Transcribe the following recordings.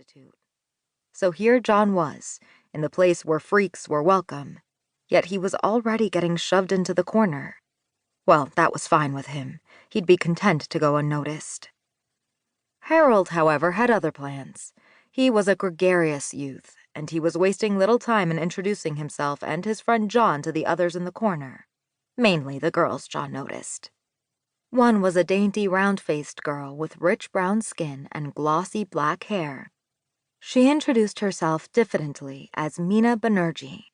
Institute. So here John was, in the place where freaks were welcome, yet he was already getting shoved into the corner. Well, that was fine with him. He'd be content to go unnoticed. Harold, however, had other plans. He was a gregarious youth, and he was wasting little time in introducing himself and his friend John to the others in the corner. Mainly the girls, John noticed. One was a dainty, round-faced girl with rich brown skin and glossy black hair. She introduced herself diffidently as Mina Banerjee.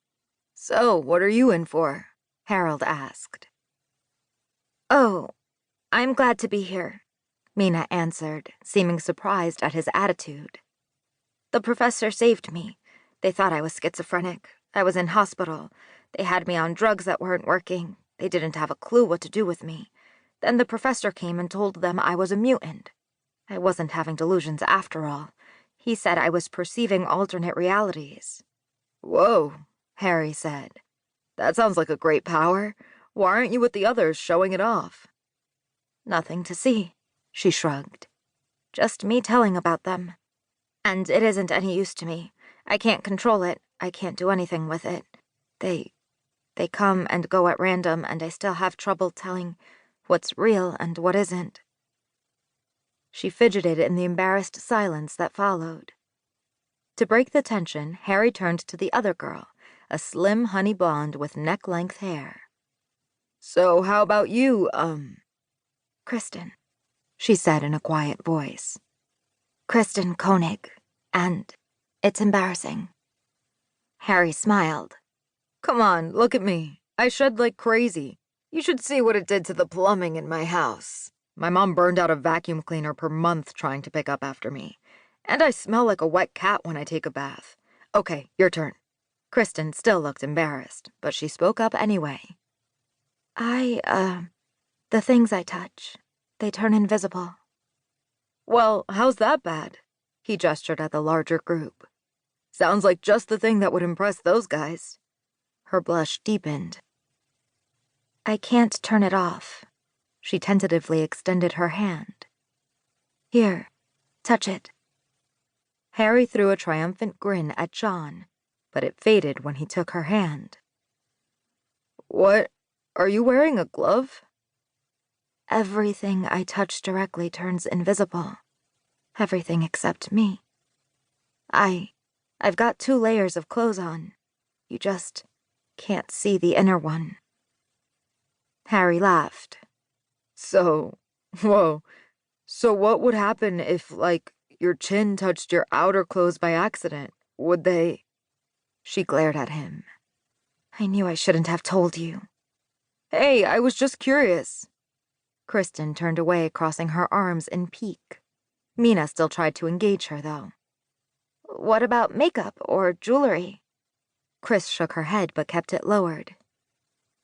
"So, what are you in for?" Harold asked. "Oh, I'm glad to be here," Mina answered, seeming surprised at his attitude. "The professor saved me. They thought I was schizophrenic. I was in hospital. They had me on drugs that weren't working. They didn't have a clue what to do with me. Then the professor came and told them I was a mutant. I wasn't having delusions after all. He said I was perceiving alternate realities." "Whoa," Harry said. "That sounds like a great power. Why aren't you with the others showing it off?" "Nothing to see," she shrugged. "Just me telling about them. And it isn't any use to me. I can't control it. I can't do anything with it. They come and go at random, and I still have trouble telling what's real and what isn't." She fidgeted in the embarrassed silence that followed. To break the tension, Harry turned to the other girl, a slim honey blonde with neck-length hair. "So how about you, Kristen," she said in a quiet voice. "Kristen Koenig, and it's embarrassing." Harry smiled. "Come on, look at me. I shed like crazy. You should see what it did to the plumbing in my house. My mom burned out a vacuum cleaner per month trying to pick up after me. And I smell like a wet cat when I take a bath. Okay, your turn." Kristen still looked embarrassed, but she spoke up anyway. The things I touch, they turn invisible." "Well, how's that bad?" He gestured at the larger group. "Sounds like just the thing that would impress those guys." Her blush deepened. "I can't turn it off." She tentatively extended her hand. "Here, touch it." Harry threw a triumphant grin at John, but it faded when he took her hand. "What? Are you wearing a glove?" "Everything I touch directly turns invisible. Everything except me. I've got 2 layers of clothes on. You just can't see the inner one." Harry laughed. Whoa, so what would happen if, like, your chin touched your outer clothes by accident? Would they? She glared at him. "I knew I shouldn't have told you." "Hey, I was just curious." Kristen turned away, crossing her arms in pique. Mina still tried to engage her, though. "What about makeup or jewelry?" Chris shook her head but kept it lowered.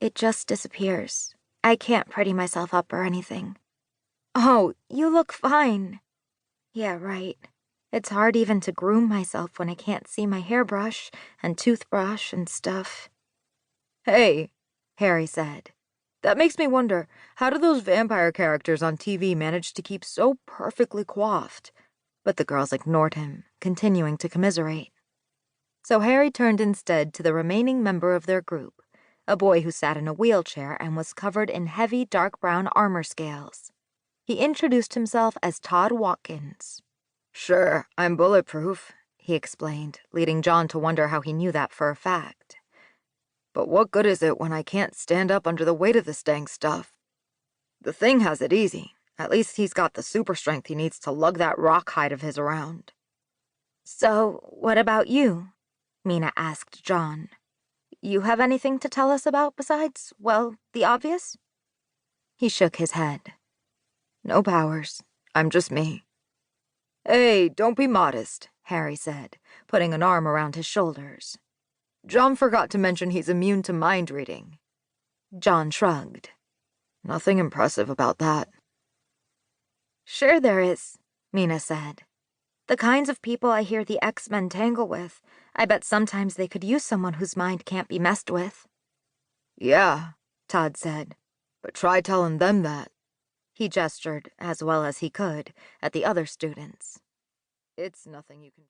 "It just disappears. I can't pretty myself up or anything." "Oh, you look fine." "Yeah, right. It's hard even to groom myself when I can't see my hairbrush and toothbrush and stuff." "Hey," Harry said. "That makes me wonder, how do those vampire characters on TV manage to keep so perfectly coiffed?" But the girls ignored him, continuing to commiserate. So Harry turned instead to the remaining member of their group, a boy who sat in a wheelchair and was covered in heavy dark brown armor scales. He introduced himself as Todd Watkins. "Sure, I'm bulletproof," he explained, leading John to wonder how he knew that for a fact. "But what good is it when I can't stand up under the weight of this dang stuff? The thing has it easy. At least he's got the super strength he needs to lug that rock hide of his around." "So, what about you?" Mina asked John. "You have anything to tell us about besides, well, the obvious?" He shook his head. "No powers. I'm just me." "Hey, don't be modest," Harry said, putting an arm around his shoulders. "John forgot to mention he's immune to mind reading." John shrugged. "Nothing impressive about that." "Sure there is," Mina said. "The kinds of people I hear the X-Men tangle with, I bet sometimes they could use someone whose mind can't be messed with." "Yeah," Todd said, "but try telling them that." He gestured, as well as he could, at the other students. "It's nothing you can